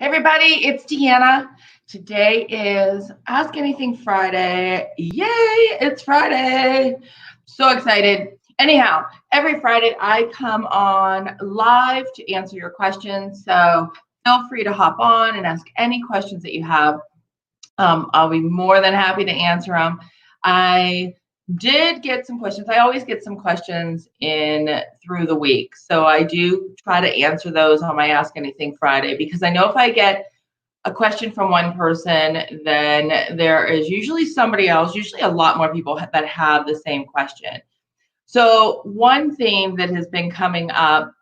Hey everybody, it's Deanna. Today is Ask Anything Friday. Yay, it's Friday. So excited. Anyhow, every Friday I come on live to answer your questions. So feel free to hop on and ask any questions that you have. I'll be more than happy to answer them. I did get some questions. I always get some questions in through the week. So I do try to answer those on my Ask Anything Friday because I know if I get a question from one person, then there is usually somebody else, usually a lot more people that have the same question. So one theme that has been coming up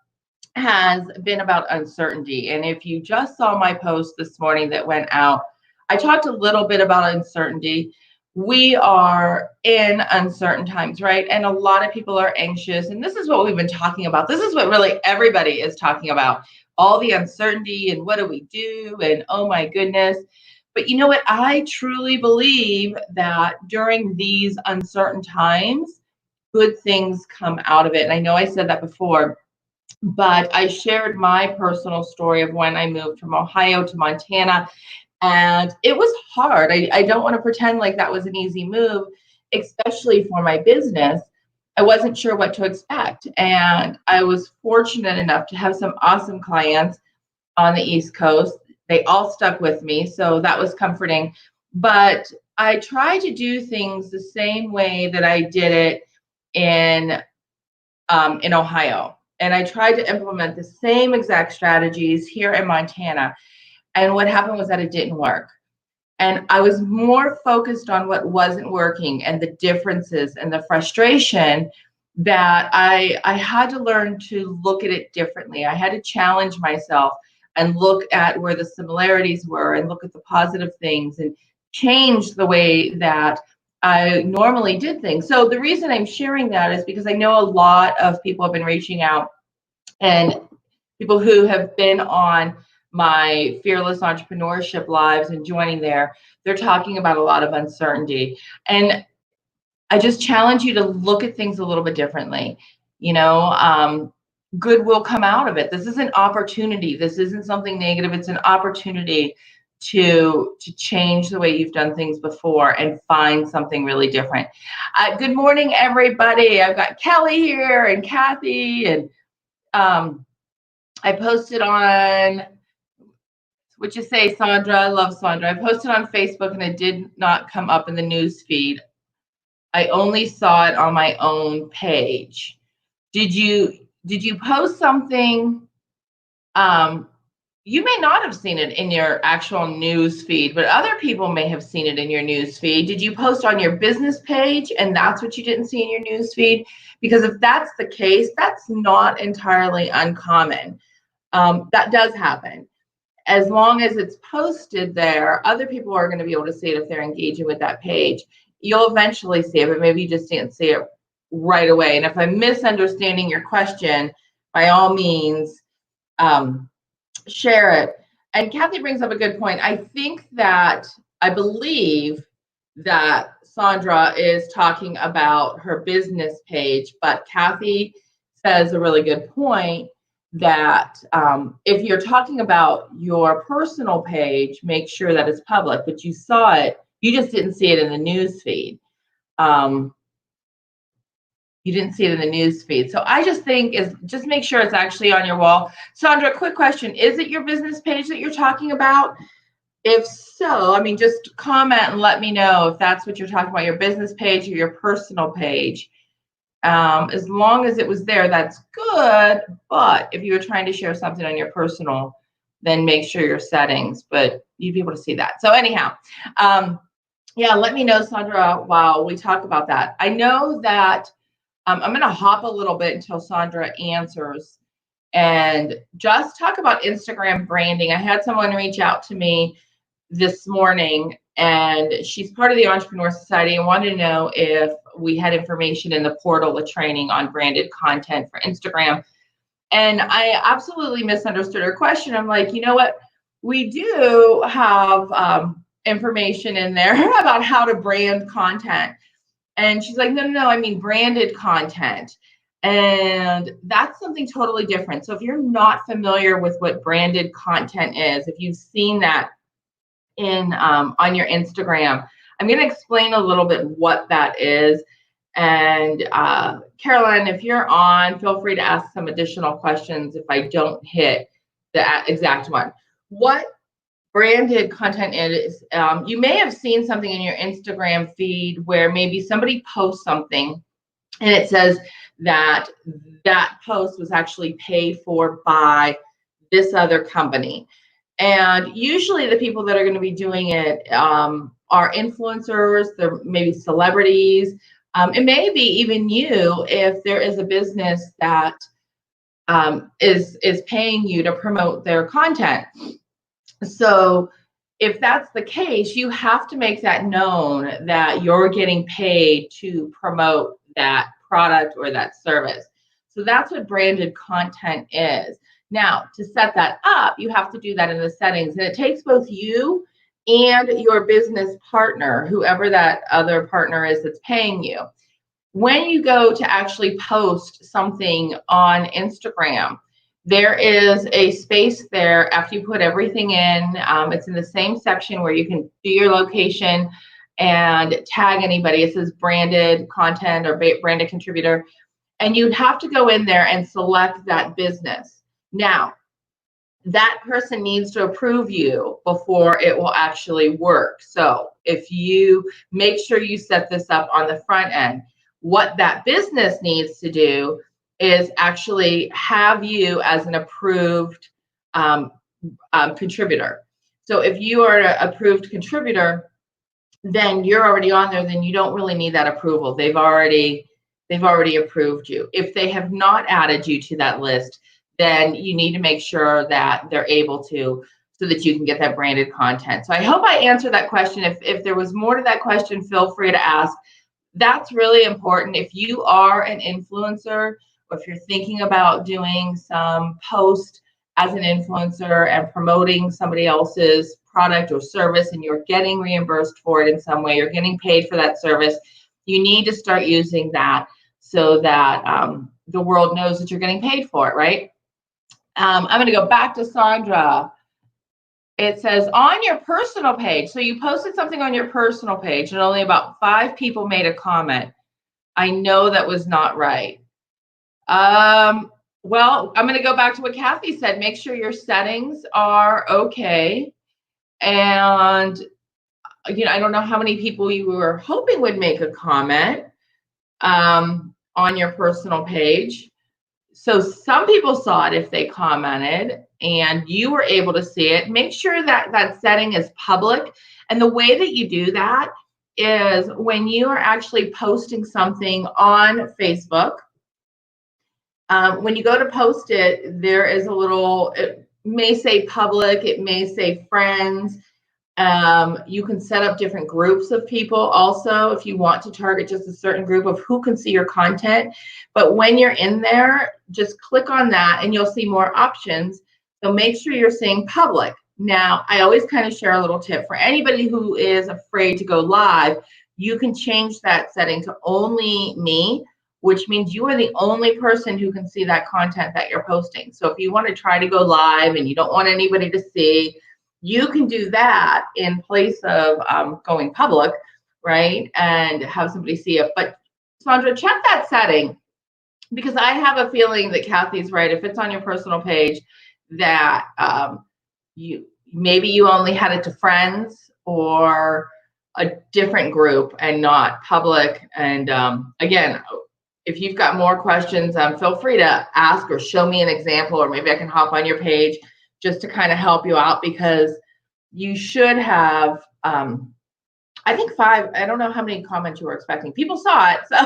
has been about uncertainty. And if you just saw my post this morning that went out, I talked a little bit about uncertainty. We are in uncertain times, right? And a lot of people are anxious. And this is what we've been talking about. This is what really everybody is talking about. All the uncertainty and what do we do? And oh my goodness. But you know what? I truly believe that during these uncertain times, good things come out of it. And I know I said that before, but I shared my personal story of when I moved from Ohio to Montana. And it was hard. I don't want to pretend like that was an easy move, especially for my business. I wasn't sure what to expect. And I was fortunate enough to have some awesome clients on the East Coast. They all stuck with me, so that was comforting. But I tried to do things the same way that I did it in Ohio. And I tried to implement the same exact strategies here in Montana. And what happened was that it didn't work. And I was more focused on what wasn't working and the differences and the frustration that I had to learn to look at it differently. I had to challenge myself and look at where the similarities were and look at the positive things and change the way that I normally did things. So the reason I'm sharing that is because I know a lot of people have been reaching out, and people who have been on my Fearless Entrepreneurship lives and joining there, they're talking about a lot of uncertainty. And I just challenge you to look at things a little bit differently. Good will come out of it. This is an opportunity. This isn't something negative. It's an opportunity to change the way you've done things before and find something really different. Good morning, everybody. I've got Kelly here and Kathy, and I posted on, what'd you say, Sandra? I love Sandra. I posted on Facebook and it did not come up in the news feed. I only saw it on my own page. Did you post something? You may not have seen it in your actual news feed, but other people may have seen it in your news feed. Did you post on your business page and that's what you didn't see in your news feed? Because if that's the case, that's not entirely uncommon. That does happen. As long as it's posted there, other people are going to be able to see it if they're engaging with that page. You'll eventually see it, but maybe you just didn't see it right away. And if I'm misunderstanding your question, by all means, share it. And Kathy brings up a good point. I believe that Sandra is talking about her business page, but Kathy says a really good point that if you're talking about your personal page, make sure that it's public, but you saw it, you just didn't see it in the news feed. You didn't see it in the news feed. So I just think just make sure it's actually on your wall. Sandra, quick question. Is it your business page that you're talking about? If so, just comment and let me know if that's what you're talking about, your business page or your personal page. As long as it was there, that's good. But if you were trying to share something on your personal, then make sure your settings, but you'd be able to see that. So anyhow, yeah, let me know, Sandra, while we talk about that. I know that I'm going to hop a little bit until Sandra answers and just talk about Instagram branding. I had someone reach out to me this morning, and she's part of the Entrepreneur Society and wanted to know if we had information in the portal with training on branded content for Instagram. And I absolutely misunderstood her question. I'm like, you know what? We do have information in there about how to brand content. And she's like, no, I mean branded content. And that's something totally different. So if you're not familiar with what branded content is, if you've seen that in on your Instagram, I'm going to explain a little bit what that is. And Caroline, if you're on, feel free to ask some additional questions if I don't hit the exact one. What branded content is, you may have seen something in your Instagram feed where maybe somebody posts something and it says that that post was actually paid for by this other company. And usually the people that are going to be doing it are influencers, they're maybe celebrities. It may be even you if there is a business that is paying you to promote their content. So if that's the case, you have to make that known that you're getting paid to promote that product or that service. So that's what branded content is. Now, to set that up, you have to do that in the settings, and it takes both you and your business partner, whoever that other partner is that's paying you. When you go to actually post something on Instagram, there is a space there after you put everything in. It's in the same section where you can do your location and tag anybody. It says branded content or branded contributor. And you'd have to go in there and select that business. Now, that person needs to approve you before it will actually work. So if you make sure you set this up on the front end, what that business needs to do is actually have you as an approved contributor. So if you are an approved contributor, then you're already on there, then you don't really need that approval. They've already approved you. If they have not added you to that list, then you need to make sure that they're able to, so that you can get that branded content. So I hope I answered that question. If there was more to that question, feel free to ask. That's really important. If you are an influencer, or if you're thinking about doing some post as an influencer and promoting somebody else's product or service, and you're getting reimbursed for it in some way, you're getting paid for that service, you need to start using that so that the world knows that you're getting paid for it, right? I'm going to go back to Sandra. It says on your personal page. So you posted something on your personal page and only about 5 people made a comment. I know that was not right. Well, I'm going to go back to what Kathy said. Make sure your settings are okay. And, you know, I don't know how many people you were hoping would make a comment on your personal page. So some people saw it if they commented and you were able to see it. Make sure that that setting is public. And the way that you do that is when you are actually posting something on Facebook, when you go to post it, there is a little, it may say public, it may say friends. You can set up different groups of people also if you want to target just a certain group of who can see your content. But when you're in there, just click on that and you'll see more options. So make sure you're seeing public. Now, I always kind of share a little tip for anybody who is afraid to go live. You can change that setting to only me, which means you are the only person who can see that content that you're posting. So if you want to try to go live and you don't want anybody to see, you can do that in place of going public, right? And have somebody see it. But Sandra, check that setting, because I have a feeling that Kathy's right. If it's on your personal page, that you only had it to friends or a different group and not public. And again, if you've got more questions, feel free to ask or show me an example, or maybe I can hop on your page just to kind of help you out, because you should have, I think 5, I don't know how many comments you were expecting. People saw it, so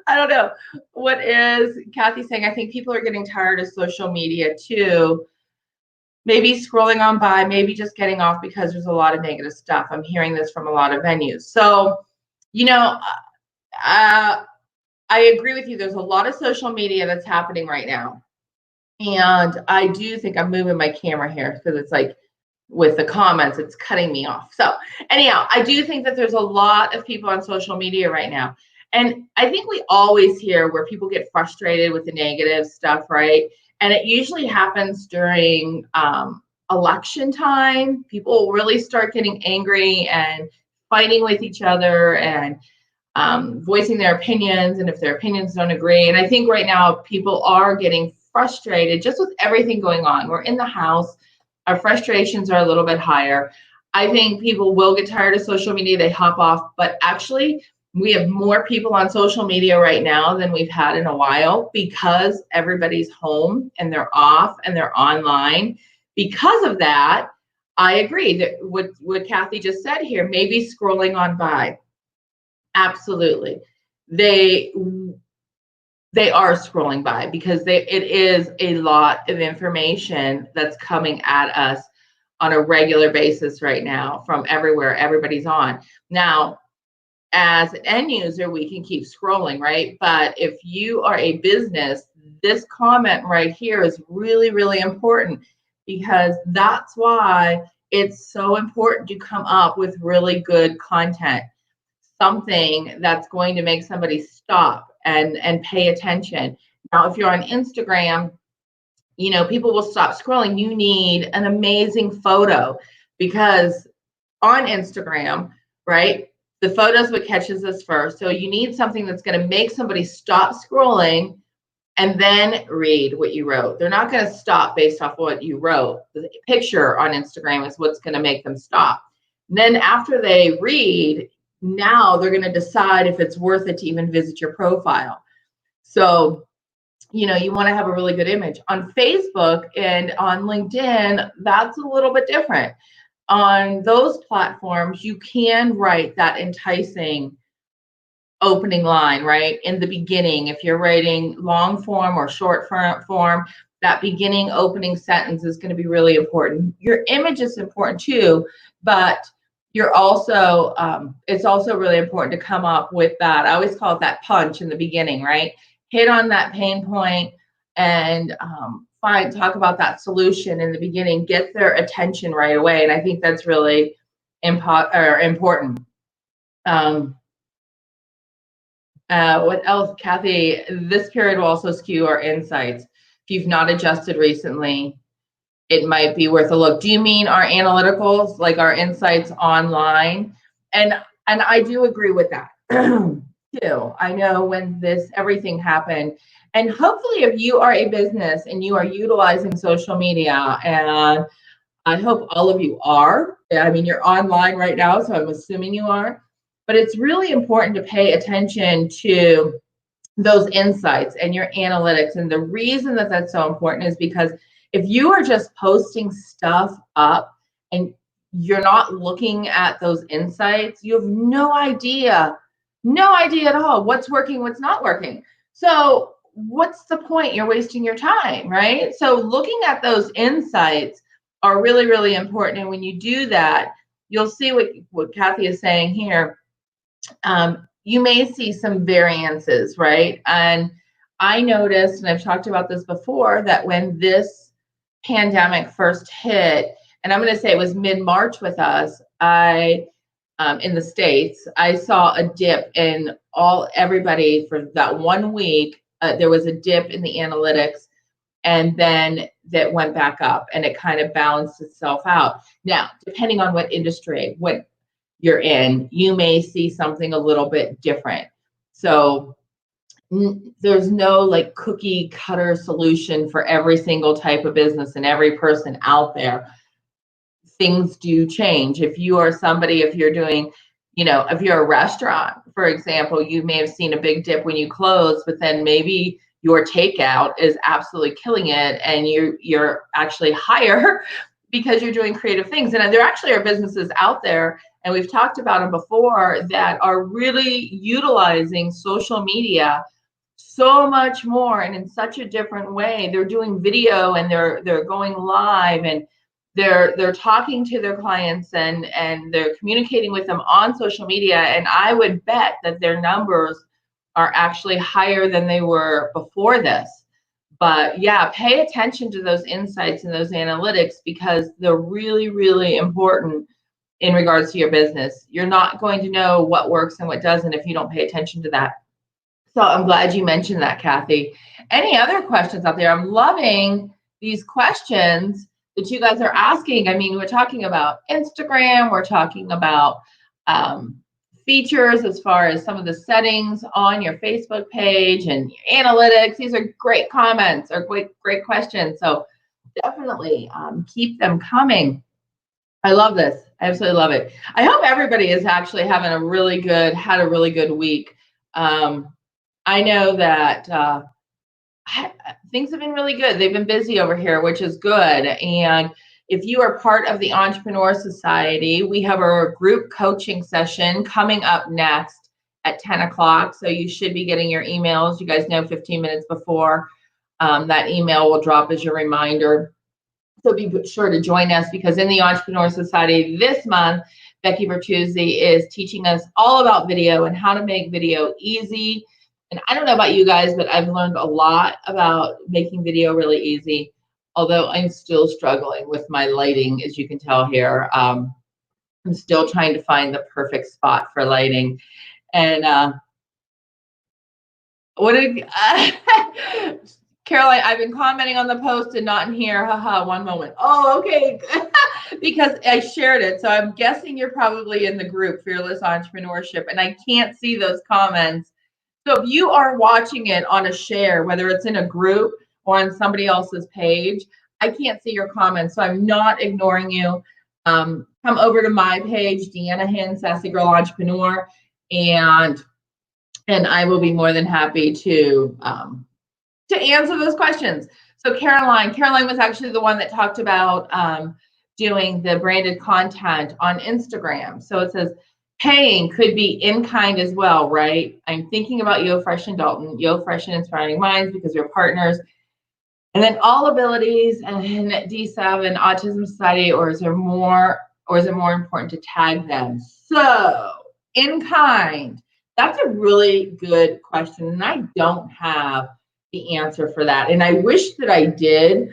I don't know. What is Kathy saying? I think people are getting tired of social media too. Maybe scrolling on by, maybe just getting off because there's a lot of negative stuff. I'm hearing this from a lot of venues. So, you know, I agree with you. There's a lot of social media that's happening right now. And I do think I'm moving my camera here because it's like with the comments, it's cutting me off. So anyhow, I do think that there's a lot of people on social media right now. And I think we always hear where people get frustrated with the negative stuff, right? And it usually happens during election time. People really start getting angry and fighting with each other and voicing their opinions, and if their opinions don't agree. And I think right now people are getting frustrated just with everything going on. We're in the house, our frustrations are a little bit higher. I think people will get tired of social media, they hop off, but actually we have more people on social media right now than we've had in a while because everybody's home and they're off and they're online. Because of that, I agree that what Kathy just said here, maybe scrolling on by. Absolutely. They are scrolling by because it is a lot of information that's coming at us on a regular basis right now from everywhere. Everybody's on. Now, as an end user, we can keep scrolling, right? But if you are a business, this comment right here is really, really important because that's why it's so important to come up with really good content, something that's going to make somebody stop and pay attention. Now, if you're on Instagram, people will stop scrolling. You need an amazing photo because on Instagram, right, the photo's what catches us first. So you need something that's going to make somebody stop scrolling and then read what you wrote. They're not going to stop based off what you wrote. The picture on Instagram is what's going to make them stop. And then after they read, now they're going to decide if it's worth it to even visit your profile. So, you want to have a really good image. On Facebook and on LinkedIn, that's a little bit different. On those platforms, you can write that enticing opening line, right? In the beginning, if you're writing long form or short form, that beginning opening sentence is going to be really important. Your image is important too, but you're also, it's also really important to come up with that. I always call it that punch in the beginning, right? Hit on that pain point and talk about that solution in the beginning, get their attention right away. And I think that's really important. What else, Kathy? This period will also skew our insights. If you've not adjusted recently, it might be worth a look. Do you mean our analyticals, like our insights online? And I do agree with that too. I know when everything happened, and hopefully if you are a business and you are utilizing social media, and I hope all of you are. I mean, you're online right now, so I'm assuming you are. But it's really important to pay attention to those insights and your analytics. And the reason that that's so important is because if you are just posting stuff up and you're not looking at those insights, you have no idea at all what's working, what's not working. So what's the point? You're wasting your time, right? So looking at those insights are really, really important. And when you do that, you'll see what Kathy is saying here. You may see some variances, right? And I noticed, and I've talked about this before, that when this pandemic first hit, and I'm going to say it was mid-March with us, in the States, I saw a dip in everybody for that 1 week. There was a dip in the analytics, and then that went back up, and it kind of balanced itself out. Now, depending on what industry, what you're in, you may see something a little bit different. So there's no like cookie cutter solution for every single type of business and every person out there. Things do change. If you are somebody, if you're doing, if you're a restaurant, for example, you may have seen a big dip when you close, but then maybe your takeout is absolutely killing it and you're actually higher because you're doing creative things. And there actually are businesses out there, and we've talked about them before, that are really utilizing social media so much more and in such a different way. They're doing video and they're going live, and they're talking to their clients and they're communicating with them on social media. And I would bet that their numbers are actually higher than they were before this. But yeah, pay attention to those insights and those analytics because they're really, really important in regards to your business. You're not going to know what works and what doesn't if you don't pay attention to that. So I'm glad you mentioned that, Kathy. Any other questions out there? I'm loving these questions that you guys are asking. I mean, we're talking about Instagram, we're talking about um, features as far as some of the settings on your Facebook page and analytics. These are great comments or great questions. So definitely keep them coming. I love this. I absolutely love it. I hope everybody is actually having had a really good week. Um, I know that things have been really good. They've been busy over here, which is good. And if you are part of the Entrepreneur Society, we have a group coaching session coming up next at 10 o'clock. So you should be getting your emails. You guys know 15 minutes before that email will drop as your reminder. So be sure to join us, because in the Entrepreneur Society this month, Becky Bertuzzi is teaching us all about video and how to make video easy. And I don't know about you guys, but I've learned a lot about making video really easy, although I'm still struggling with my lighting, as you can tell here. I'm still trying to find the perfect spot for lighting. And what did Caroline, I've been commenting on the post and not in here. Haha, one moment. Oh, okay. Because I shared it. So I'm guessing you're probably in the group Fearless Entrepreneurship, and I can't see those comments. So if you are watching it on a share, whether it's in a group or on somebody else's page, I can't see your comments. So I'm not ignoring you. Come over to my page, Deanna Hinn, Sassy Girl Entrepreneur, and I will be more than happy to answer those questions. So Caroline was actually the one that talked about doing the branded content on Instagram. So it says, paying could be in kind as well, right? I'm thinking about Yo Fresh and Dalton, Yo Fresh and Inspiring Minds, because we're partners. And then All Abilities and DSAV and Autism Society, or is it more important to tag them? So in kind, that's a really good question. And I don't have the answer for that. And I wish that I did.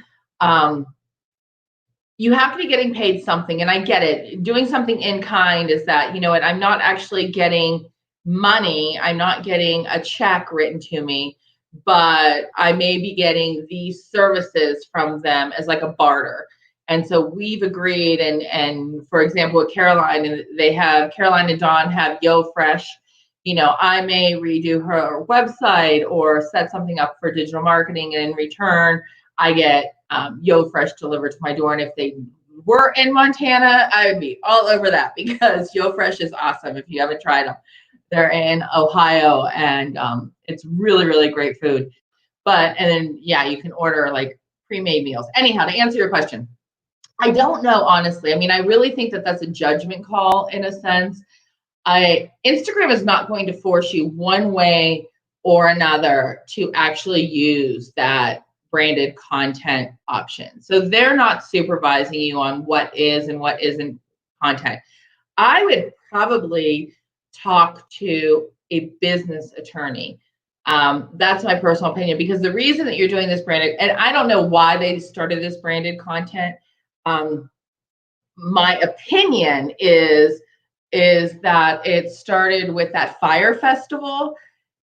You have to be getting paid something. And I get it. Doing something in kind is that, you know what, I'm not actually getting money. I'm not getting a check written to me, but I may be getting these services from them as like a barter. And so we've agreed. And for example, with Caroline, and Caroline and Dawn have Yo Fresh. You know, I may redo her website or set something up for digital marketing, and in return, I get Yo Fresh delivered to my door. And if they were in Montana, I would be all over that, because Yo Fresh is awesome. If you haven't tried them, they're in Ohio, and it's really, really great food. And then, yeah, you can order like pre-made meals. Anyhow, to answer your question, I don't know, honestly. I mean, I really think that that's a judgment call in a sense. Instagram is not going to force you one way or another to actually use that branded content option. So they're not supervising you on what is and what isn't content. I would probably talk to a business attorney. That's my personal opinion, because the reason that you're doing this branded, and I don't know why they started this branded content. My opinion is that it started with that Fire Festival.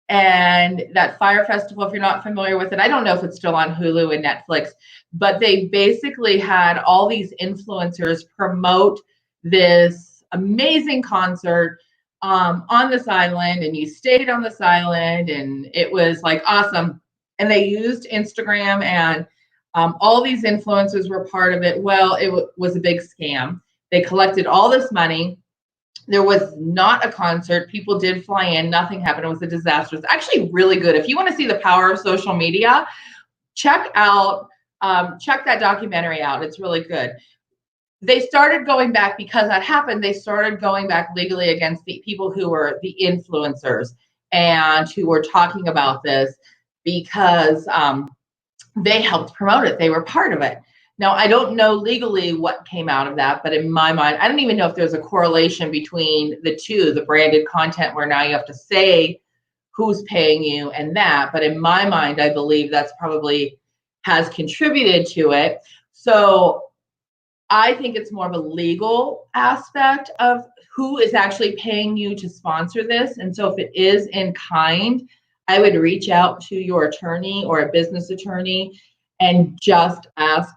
And that Fire Festival, if you're not familiar with it, I don't know if it's still on Hulu and Netflix, but they basically had all these influencers promote this amazing concert on this island, and you stayed on this island, and it was like awesome. And they used Instagram, and all these influencers were part of it. Well, it was a big scam. They collected all this money. There was not a concert. People did fly in. Nothing happened. It was a disaster. It's actually really good. If you want to see the power of social media, check that documentary out. It's really good. They started going back, because that happened. They started going back legally against the people who were the influencers and who were talking about this, because they helped promote it. They were part of it. Now, I don't know legally what came out of that, but in my mind, I don't even know if there's a correlation between the two, the branded content where now you have to say who's paying you and that. But in my mind, I believe that's probably has contributed to it. So I think it's more of a legal aspect of who is actually paying you to sponsor this. And so if it is in kind, I would reach out to your attorney or a business attorney and just ask,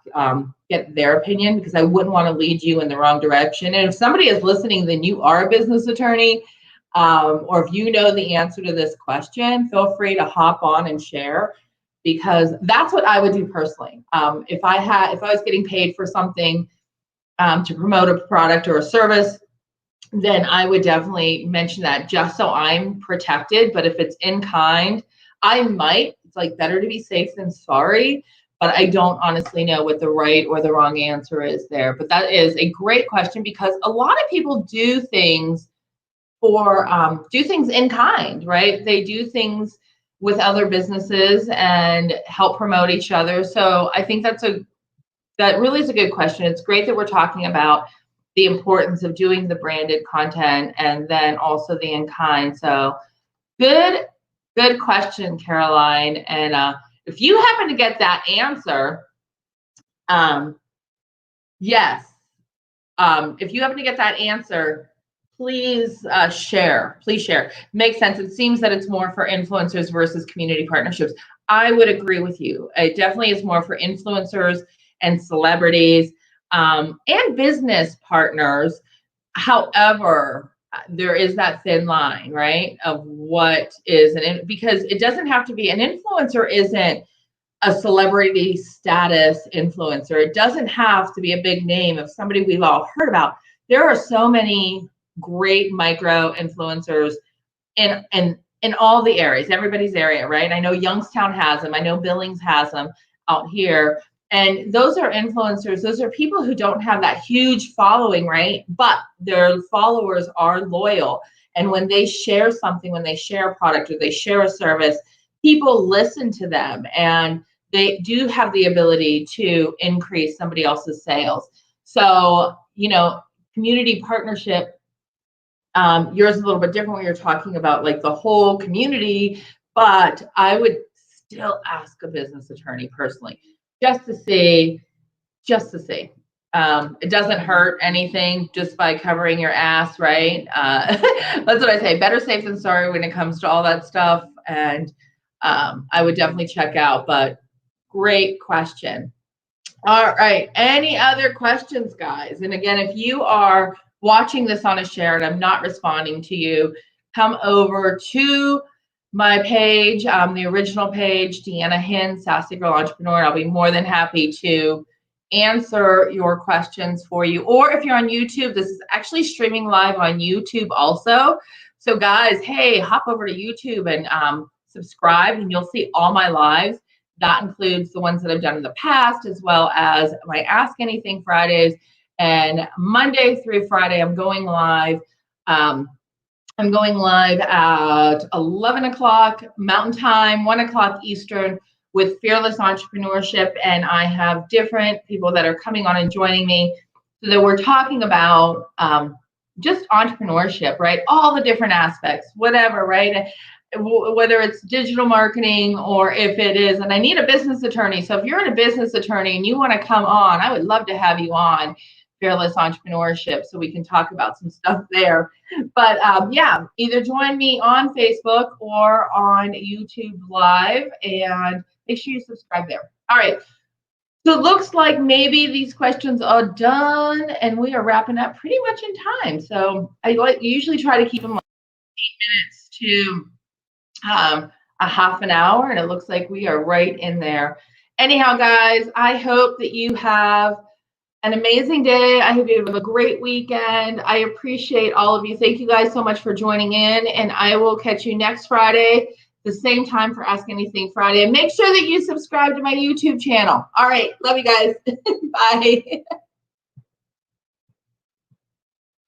get their opinion, because I wouldn't want to lead you in the wrong direction. And if somebody is listening, then you are a business attorney, or if you know the answer to this question, feel free to hop on and share, because that's what I would do personally. If I was getting paid for something, to promote a product or a service, then I would definitely mention that, just so I'm protected. But if it's in kind, it's like better to be safe than sorry, but I don't honestly know what the right or the wrong answer is there. But that is a great question, because a lot of people do things in kind, right? They do things with other businesses and help promote each other. So I think that really is a good question. It's great that we're talking about the importance of doing the branded content and then also the in kind. So good question, Caroline. And if you happen to get that answer, yes. If you happen to get that answer, please share. Please share. Makes sense. It seems that it's more for influencers versus community partnerships. I would agree with you. It definitely is more for influencers and celebrities, and business partners. However, there is that thin line, right, of what is because it doesn't have to be, an influencer isn't a celebrity status influencer. It doesn't have to be a big name of somebody we've all heard about. There are so many great micro influencers in all the areas, everybody's area, right? I know Youngstown has them. I know Billings has them out here. And those are influencers. Those are people who don't have that huge following, right? But their followers are loyal. And when they share something, when they share a product or they share a service, people listen to them, and they do have the ability to increase somebody else's sales. So, community partnership, yours is a little bit different when you're talking about like the whole community, but I would still ask a business attorney personally, just to see. It doesn't hurt anything just by covering your ass, right? That's what I say. Better safe than sorry when it comes to all that stuff. And I would definitely check out, but great question. All right. Any other questions, guys? And again, if you are watching this on a share and I'm not responding to you, come over to my page, the original page, Deanna Hinn, Sassy Girl Entrepreneur. I'll be more than happy to answer your questions for you. Or if you're on YouTube, this is actually streaming live on YouTube also. So guys, hey, hop over to YouTube and subscribe, and you'll see all my lives. That includes the ones that I've done in the past, as well as my Ask Anything Fridays. And Monday through Friday, I'm going live. I'm going live at 11 o'clock Mountain Time, 1 o'clock Eastern, with Fearless Entrepreneurship. And I have different people that are coming on and joining me, so that we're talking about just entrepreneurship, right? All the different aspects, whatever, right? Whether it's digital marketing or if it is, and I need a business attorney. So if you're a business attorney and you want to come on, I would love to have you on Fearless Entrepreneurship so we can talk about some stuff there. But yeah, either join me on Facebook or on YouTube Live, and make sure you subscribe there. All right. So it looks like maybe these questions are done and we are wrapping up pretty much in time. So I usually try to keep them like 8 minutes to a half an hour, and it looks like we are right in there. Anyhow, guys, I hope that you have an amazing day. I hope you have a great weekend. I appreciate all of you. Thank you guys so much for joining in, and I will catch you next Friday, the same time, for Ask Anything Friday. And make sure that you subscribe to my YouTube channel. All right. Love you guys. Bye.